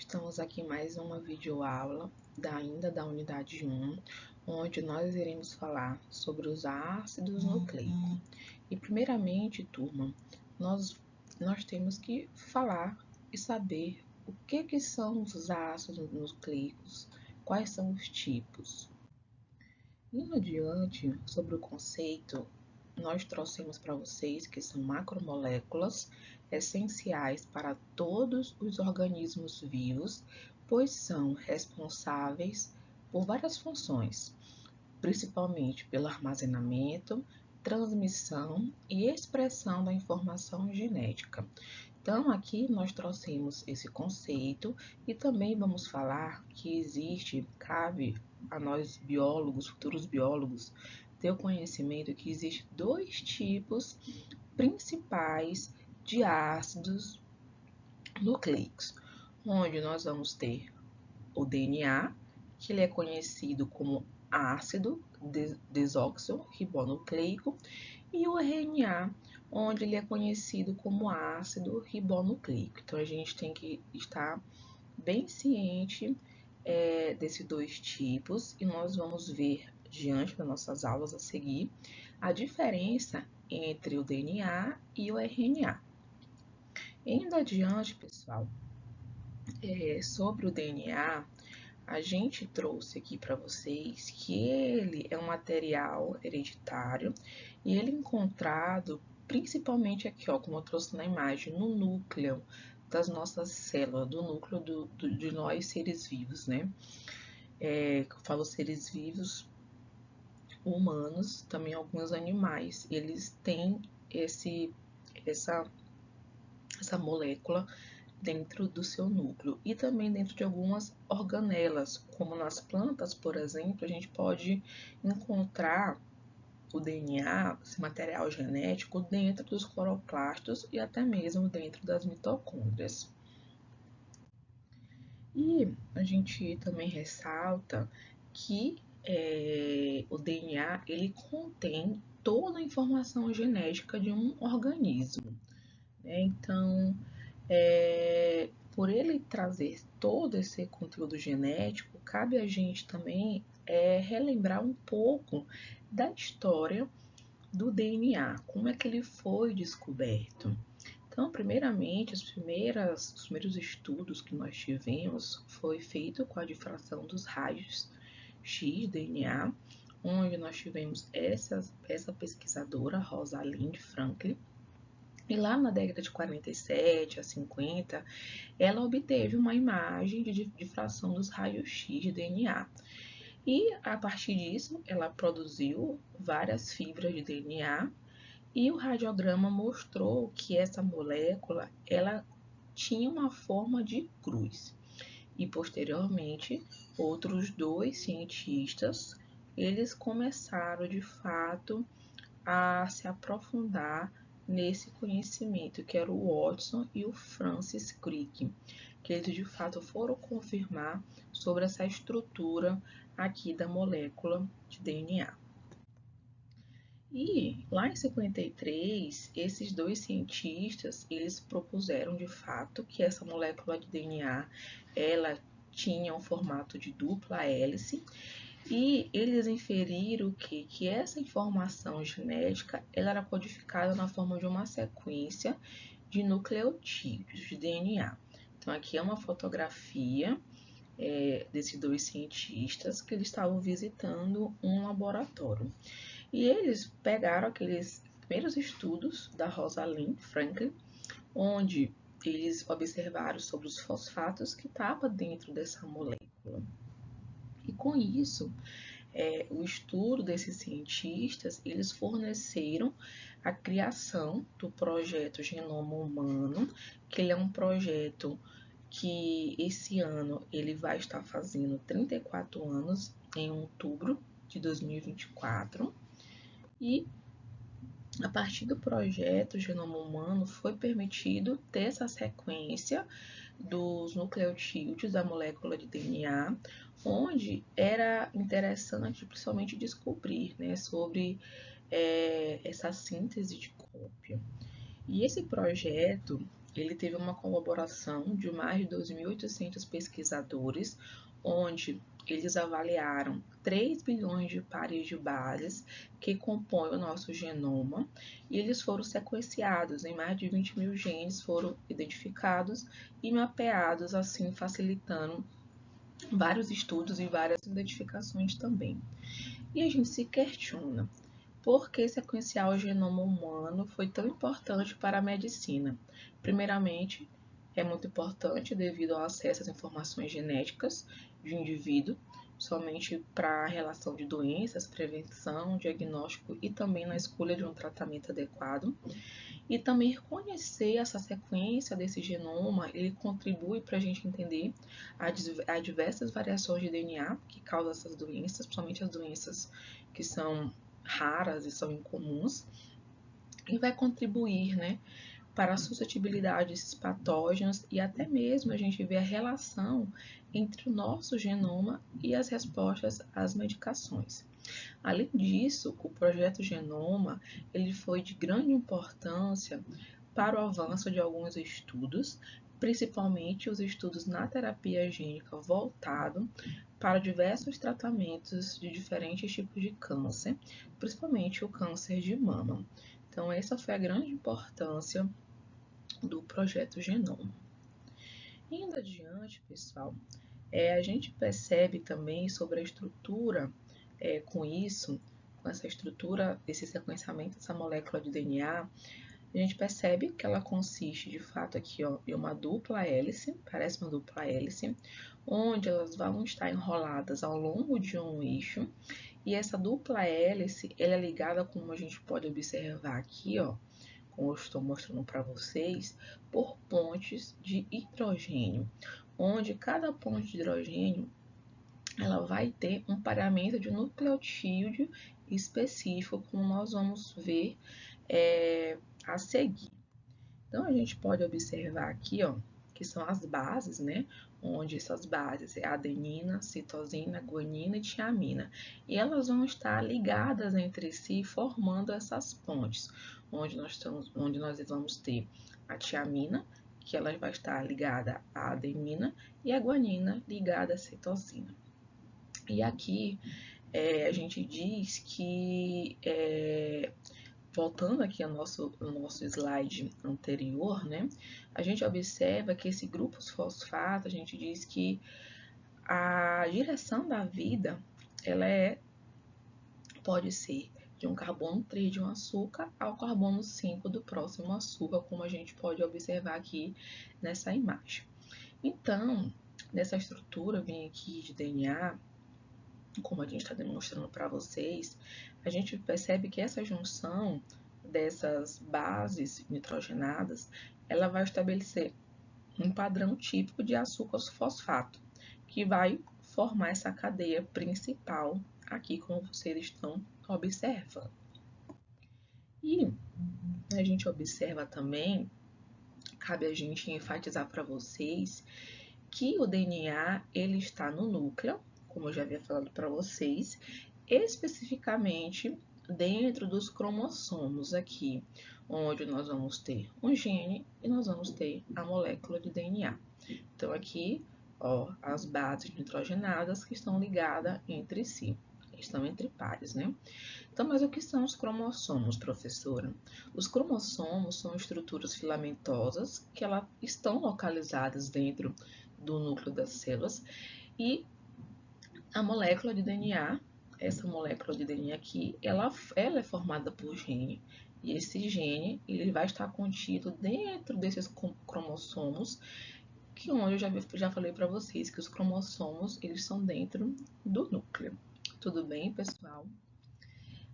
Estamos aqui em mais uma videoaula ainda da unidade 1, onde nós iremos falar sobre os ácidos nucleicos. E primeiramente, turma, nós temos que falar e saber o que são os ácidos nucleicos, quais são os tipos. Indo adiante, sobre o conceito, nós trouxemos para vocês que são macromoléculas essenciais para todos os organismos vivos, pois são responsáveis por várias funções, principalmente pelo armazenamento, transmissão e expressão da informação genética. Então, aqui nós trouxemos esse conceito e também vamos falar que cabe a nós biólogos, futuros biólogos, ter o conhecimento que existe dois tipos principais de ácidos nucleicos, onde nós vamos ter o DNA, que ele é conhecido como ácido desoxirribonucleico, e o RNA, onde ele é conhecido como ácido ribonucleico. Então, a gente tem que estar bem ciente desses dois tipos e nós vamos ver, diante das nossas aulas a seguir, a diferença entre o DNA e o RNA. Indo adiante, pessoal, sobre o DNA, a gente trouxe aqui para vocês que ele é um material hereditário e ele é encontrado principalmente aqui, ó, como eu trouxe na imagem, no núcleo das nossas células, do núcleo de nós seres vivos, né? Eu falo seres vivos, humanos, também alguns animais, eles têm essa molécula dentro do seu núcleo e também dentro de algumas organelas, como nas plantas, por exemplo, a gente pode encontrar o DNA, esse material genético, dentro dos cloroplastos e até mesmo dentro das mitocôndrias. E a gente também ressalta que o DNA ele contém toda a informação genética de um organismo, né? Então, por ele trazer todo esse conteúdo genético, cabe a gente também relembrar um pouco da história do DNA, como é que ele foi descoberto. Então, primeiramente, os primeiros estudos que nós tivemos foi feito com a difração dos raios X DNA, onde nós tivemos essa pesquisadora, Rosalind Franklin. E lá na década de 47 a 50, ela obteve uma imagem de difração dos raios-x de DNA. E a partir disso, ela produziu várias fibras de DNA e o radiograma mostrou que essa molécula ela tinha uma forma de cruz. E posteriormente, outros dois cientistas, eles começaram de fato a se aprofundar nesse conhecimento, que era o Watson e o Francis Crick, que eles de fato foram confirmar sobre essa estrutura aqui da molécula de DNA. E lá em 53, esses dois cientistas, eles propuseram de fato que essa molécula de DNA, ela tinha um formato de dupla hélice e eles inferiram que essa informação genética ela era codificada na forma de uma sequência de nucleotídeos de DNA. Então, aqui é uma fotografia desses dois cientistas que eles estavam visitando um laboratório. E eles pegaram aqueles primeiros estudos da Rosalind Franklin, onde eles observaram sobre os fosfatos que estavam dentro dessa molécula. E com isso, o estudo desses cientistas, eles forneceram a criação do projeto Genoma Humano, que ele é um projeto que esse ano ele vai estar fazendo 34 anos, em outubro de 2024. E a partir do projeto Genoma Humano foi permitido ter essa sequência dos nucleotídeos da molécula de DNA, onde era interessante principalmente descobrir, né, sobre essa síntese de cópia. E esse projeto ele teve uma colaboração de mais de 2.800 pesquisadores, onde eles avaliaram 3 bilhões de pares de bases que compõem o nosso genoma, e eles foram sequenciados em mais de 20 mil genes, foram identificados e mapeados, assim facilitando vários estudos e várias identificações também. E a gente se questiona, por que sequenciar o genoma humano foi tão importante para a medicina? Primeiramente, é muito importante devido ao acesso às informações genéticas de um indivíduo, somente para a relação de doenças, prevenção, diagnóstico e também na escolha de um tratamento adequado. E também conhecer essa sequência desse genoma, ele contribui para a gente entender as diversas variações de DNA que causam essas doenças, principalmente as doenças que são raras e são incomuns, e vai contribuir, né, para a suscetibilidade desses patógenos e até mesmo a gente vê a relação entre o nosso genoma e as respostas às medicações. Além disso, o projeto Genoma ele foi de grande importância para o avanço de alguns estudos, principalmente os estudos na terapia gênica voltado para diversos tratamentos de diferentes tipos de câncer, principalmente o câncer de mama. Então, essa foi a grande importância do projeto Genoma. Indo adiante, pessoal, a gente percebe também sobre a estrutura, com isso, com essa estrutura, esse sequenciamento dessa molécula de DNA, a gente percebe que ela consiste, de fato, aqui ó, em uma dupla hélice, parece uma dupla hélice, onde elas vão estar enroladas ao longo de um eixo, e essa dupla hélice, ela é ligada, como a gente pode observar aqui, ó, como eu estou mostrando para vocês, por pontes de hidrogênio, onde cada ponte de hidrogênio ela vai ter um paramento de nucleotídeo específico, como nós vamos ver a seguir. Então, a gente pode observar aqui, ó, que são as bases, né? Onde essas bases é adenina, citosina, guanina e tiamina. E elas vão estar ligadas entre si, formando essas pontes, onde nós vamos ter a tiamina, que ela vai estar ligada à adenina, e a guanina ligada à citosina. E aqui a gente diz que, voltando aqui ao nosso slide anterior, né, a gente observa que esse grupo fosfato, a gente diz que a direção da vida, ela pode ser de um carbono 3 de um açúcar ao carbono 5 do próximo açúcar, como a gente pode observar aqui nessa imagem. Então, nessa estrutura, vem aqui de DNA, como a gente está demonstrando para vocês, a gente percebe que essa junção dessas bases nitrogenadas, ela vai estabelecer um padrão típico de açúcar fosfato, que vai formar essa cadeia principal aqui, como vocês estão observando. E a gente observa também, cabe a gente enfatizar para vocês, que o DNA ele está no núcleo, como eu já havia falado para vocês, especificamente dentro dos cromossomos aqui, onde nós vamos ter um gene e nós vamos ter a molécula de DNA. Então aqui, ó, as bases nitrogenadas que estão ligadas entre si, estão entre pares, né? Então, mas o que são os cromossomos, professora? Os cromossomos são estruturas filamentosas que elas estão localizadas dentro do núcleo das células e a molécula de DNA, essa molécula de DNA aqui, ela é formada por gene. E esse gene ele vai estar contido dentro desses cromossomos, que onde eu já falei para vocês que os cromossomos eles são dentro do núcleo. Tudo bem, pessoal?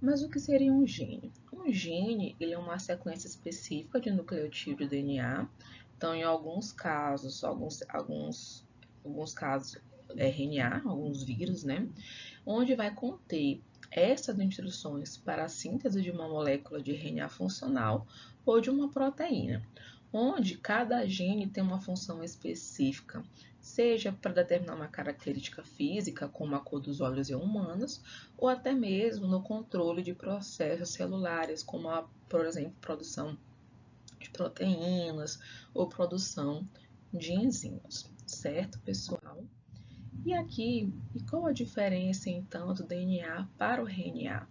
Mas o que seria um gene? Um gene ele é uma sequência específica de nucleotídeo de DNA. Então, em alguns casos, casos RNA, alguns vírus, né? Onde vai conter essas instruções para a síntese de uma molécula de RNA funcional ou de uma proteína, onde cada gene tem uma função específica, seja para determinar uma característica física, como a cor dos olhos em humanos, ou até mesmo no controle de processos celulares, como por exemplo, produção de proteínas ou produção de enzimas, certo, pessoal? E aqui, e qual a diferença então do DNA para o RNA?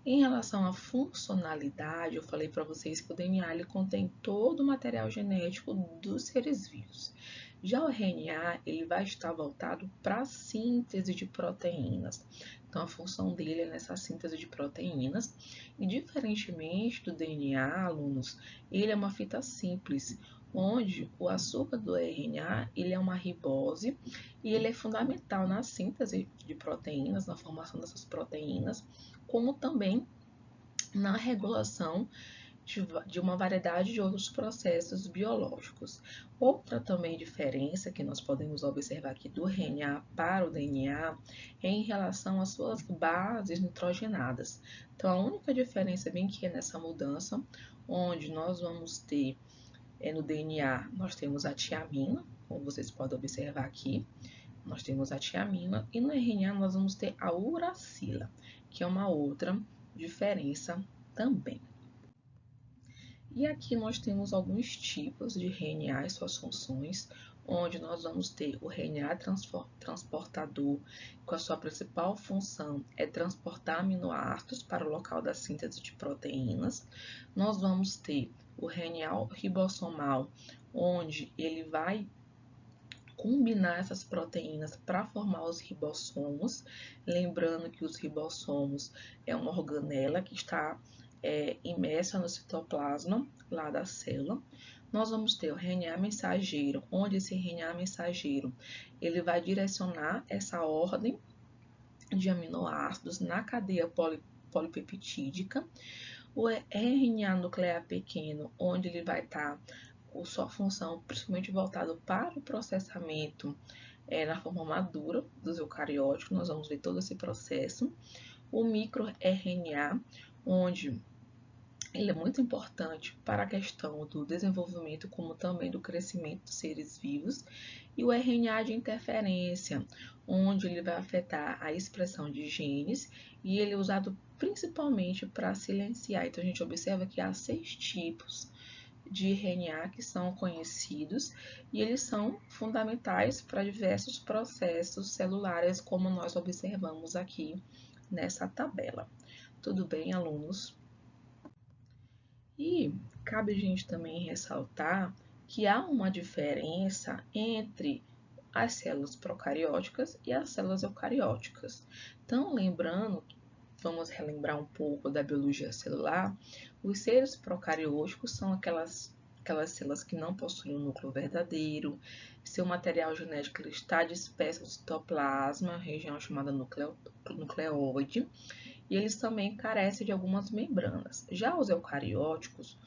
Em relação à funcionalidade, eu falei para vocês que o DNA ele contém todo o material genético dos seres vivos. Já o RNA ele vai estar voltado para a síntese de proteínas. Então, a função dele é nessa síntese de proteínas. E, diferentemente do DNA, alunos, ele é uma fita simples, onde o açúcar do RNA ele é uma ribose e ele é fundamental na síntese de proteínas, na formação dessas proteínas, como também na regulação de uma variedade de outros processos biológicos. Outra também diferença que nós podemos observar aqui do RNA para o DNA é em relação às suas bases nitrogenadas. Então, a única diferença bem que é nessa mudança, onde nós vamos ter no DNA, nós temos a tiamina, como vocês podem observar aqui, nós temos a tiamina, e no RNA nós vamos ter a uracila, que é uma outra diferença também. E aqui nós temos alguns tipos de RNA e suas funções, onde nós vamos ter o RNA transportador, com a sua principal função é transportar aminoácidos para o local da síntese de proteínas. Nós vamos ter o RNA ribossomal, onde ele vai combinar essas proteínas para formar os ribossomos. Lembrando que os ribossomos é uma organela que está imersa no citoplasma lá da célula. Nós vamos ter o RNA mensageiro, onde esse RNA mensageiro ele vai direcionar essa ordem de aminoácidos na cadeia polipeptídica. O RNA nuclear pequeno, onde ele vai estar com sua função principalmente voltado para o processamento na forma madura dos eucarióticos, nós vamos ver todo esse processo. O microRNA, onde ele é muito importante para a questão do desenvolvimento, como também do crescimento dos seres vivos. E o RNA de interferência, onde ele vai afetar a expressão de genes e ele é usado principalmente para silenciar. Então, a gente observa que há 6 tipos de RNA que são conhecidos e eles são fundamentais para diversos processos celulares, como nós observamos aqui nessa tabela. Tudo bem, alunos? E cabe a gente também ressaltar que há uma diferença entre as células procarióticas e as células eucarióticas. Então, vamos relembrar um pouco da biologia celular. Os seres procarióticos são aquelas células que não possuem um núcleo verdadeiro, seu material genético está disperso no citoplasma, região chamada nucleoide, e eles também carecem de algumas membranas. Já os eucarióticos,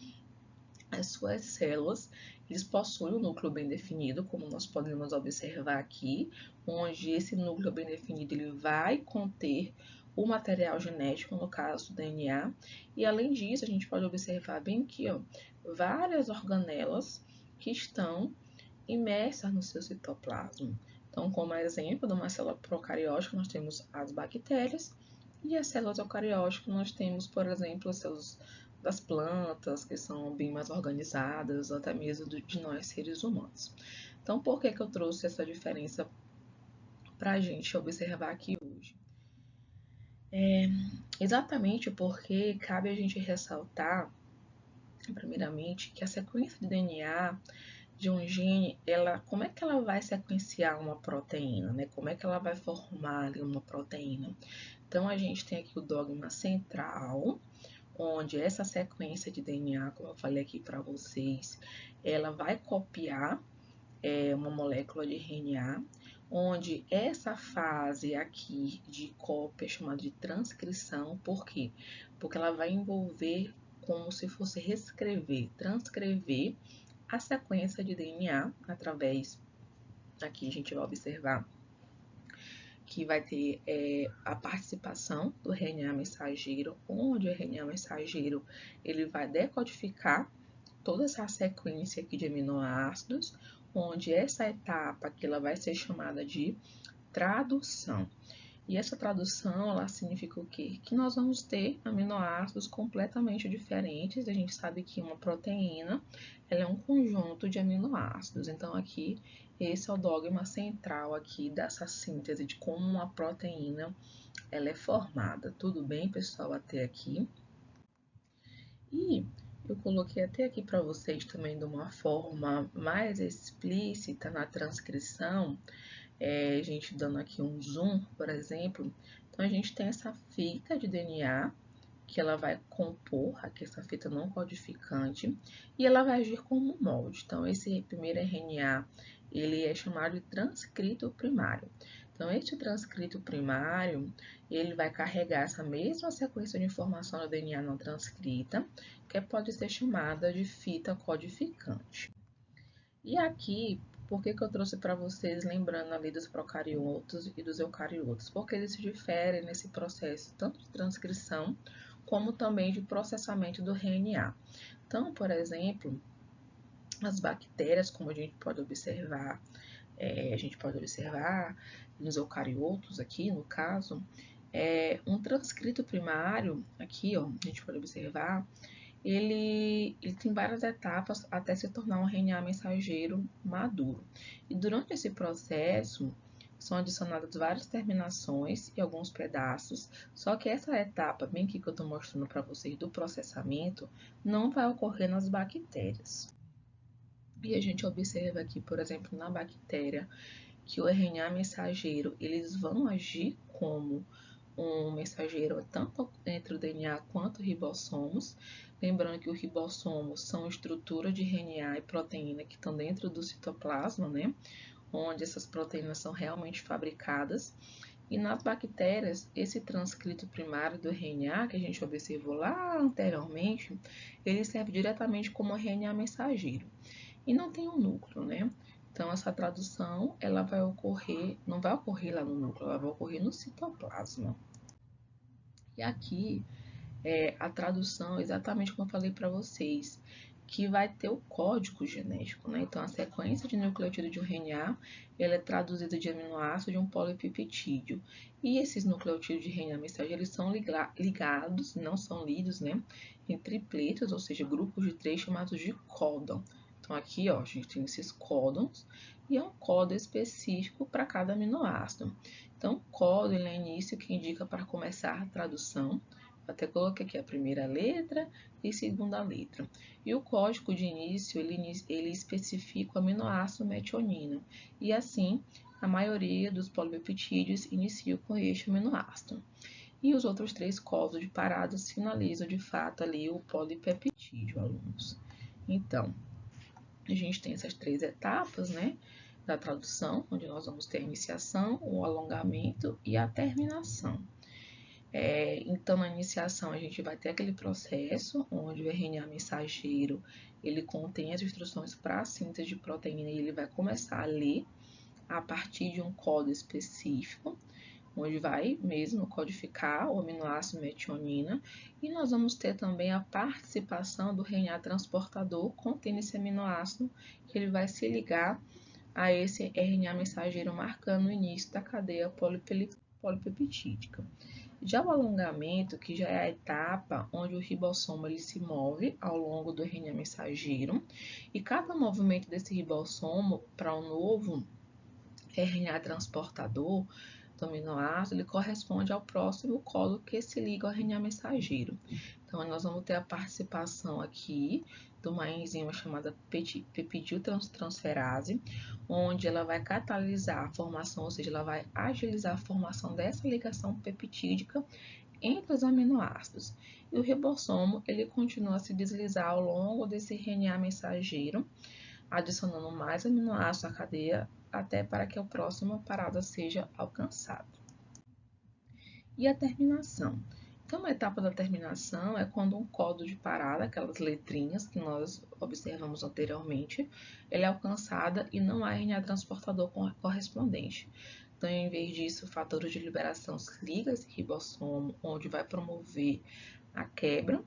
as suas células, eles possuem um núcleo bem definido, como nós podemos observar aqui, onde esse núcleo bem definido ele vai conter o material genético, no caso do DNA, e além disso, a gente pode observar bem aqui, ó, várias organelas que estão imersas no seu citoplasma. Então, como exemplo de uma célula procariótica, nós temos as bactérias, e as células eucarióticas, nós temos, por exemplo, as células das plantas, que são bem mais organizadas, até mesmo de nós seres humanos. Então, por que eu trouxe essa diferença para a gente observar aqui hoje? Exatamente porque cabe a gente ressaltar, primeiramente, que a sequência de DNA de um gene, como é que ela vai sequenciar uma proteína, né? Como é que ela vai formar uma proteína? Então, a gente tem aqui o dogma central, onde essa sequência de DNA, como eu falei aqui para vocês, ela vai copiar uma molécula de RNA, onde essa fase aqui de cópia é chamada de transcrição. Por quê? Porque ela vai envolver como se fosse transcrever a sequência de DNA através, aqui a gente vai observar que vai ter a participação do RNA mensageiro, onde o RNA mensageiro ele vai decodificar toda essa sequência aqui de aminoácidos, onde essa etapa aqui ela vai ser chamada de tradução. E essa tradução, ela significa o quê? Que nós vamos ter aminoácidos completamente diferentes. A gente sabe que uma proteína, ela é um conjunto de aminoácidos. Então, aqui, esse é o dogma central aqui dessa síntese de como uma proteína, ela é formada. Tudo bem, pessoal, até aqui? E eu coloquei até aqui para vocês também de uma forma mais explícita na transcrição, a gente dando aqui um zoom, por exemplo. Então, a gente tem essa fita de DNA, que ela vai compor aqui essa fita não codificante, e ela vai agir como um molde. Então, esse primeiro RNA, ele é chamado de transcrito primário. Então, este transcrito primário, ele vai carregar essa mesma sequência de informação do DNA não transcrita, que pode ser chamada de fita codificante. E aqui, por que eu trouxe para vocês, lembrando ali dos procariotos e dos eucariotos? Porque eles se diferem nesse processo, tanto de transcrição, como também de processamento do RNA. Então, por exemplo, as bactérias, como a gente pode observar nos eucariotos aqui, no caso, um transcrito primário, aqui, ó, a gente pode observar, ele tem várias etapas até se tornar um RNA mensageiro maduro. E durante esse processo, são adicionadas várias terminações e alguns pedaços, só que essa etapa, bem aqui que eu estou mostrando para vocês, do processamento, não vai ocorrer nas bactérias. E a gente observa aqui, por exemplo, na bactéria, que o RNA mensageiro, eles vão agir como um mensageiro tanto entre o DNA quanto ribossomos. Lembrando que os ribossomos são estrutura de RNA e proteína que estão dentro do citoplasma, né? Onde essas proteínas são realmente fabricadas. E nas bactérias, esse transcrito primário do RNA, que a gente observou lá anteriormente, ele serve diretamente como RNA mensageiro. E não tem um núcleo, né? Então, essa tradução, ela vai ocorrer, não vai ocorrer lá no núcleo, ela vai ocorrer no citoplasma. E aqui, a tradução, exatamente como eu falei para vocês, que vai ter o código genético, né? Então, a sequência de nucleotídeo de um RNA, ela é traduzida de aminoácido de um polipeptídeo. E esses nucleotídeos de RNA mensageiro, eles são ligados, não são lidos, né? Em tripletos, ou seja, grupos de 3 chamados de códon. Então, aqui, ó, a gente tem esses códons e é um códon específico para cada aminoácido. Então, códon é o início que indica para começar a tradução. Até coloquei aqui a primeira letra e segunda letra. E o código de início, ele especifica o aminoácido metionina. E assim, a maioria dos polipeptídeos inicia com este aminoácido. E os outros 3 códigos de paradas finalizam, de fato, ali o polipeptídeo, alunos. Então, a gente tem essas 3 etapas, né, da tradução, onde nós vamos ter a iniciação, o alongamento e a terminação. Então, na iniciação, a gente vai ter aquele processo onde o RNA mensageiro, ele contém as instruções para a síntese de proteína e ele vai começar a ler a partir de um código específico, onde vai mesmo codificar o aminoácido metionina, e nós vamos ter também a participação do RNA transportador contendo esse aminoácido, que ele vai se ligar a esse RNA mensageiro marcando o início da cadeia polipeptídica. Já o alongamento, que já é a etapa onde o ribossomo ele se move ao longo do RNA mensageiro, e cada movimento desse ribossomo para um novo RNA transportador do aminoácido, ele corresponde ao próximo colo que se liga ao RNA mensageiro. Então, nós vamos ter a participação aqui de uma enzima chamada peptidiltransferase, onde ela vai catalisar a formação, ou seja, ela vai agilizar a formação dessa ligação peptídica entre os aminoácidos. E o ribossomo, ele continua a se deslizar ao longo desse RNA mensageiro, adicionando mais aminoácidos à cadeia até para que a próxima parada seja alcançada. E a terminação. Então, a etapa da terminação é quando um código de parada, aquelas letrinhas que nós observamos anteriormente, ele é alcançada e não há RNA transportador correspondente. Então, em vez disso, o fator de liberação se liga a esse ribossomo, onde vai promover a quebra,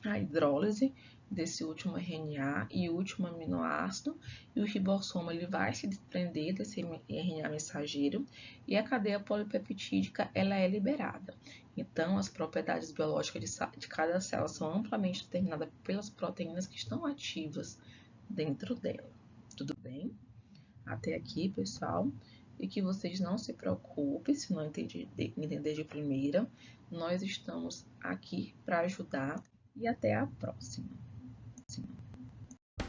a hidrólise desse último RNA e último aminoácido, e o ribossoma ele vai se desprender desse RNA mensageiro e a cadeia polipeptídica ela é liberada. Então, as propriedades biológicas de cada célula são amplamente determinadas pelas proteínas que estão ativas dentro dela. Tudo bem? Até aqui, pessoal. E que vocês não se preocupem se não entender de primeira. Nós estamos aqui para ajudar e até a próxima.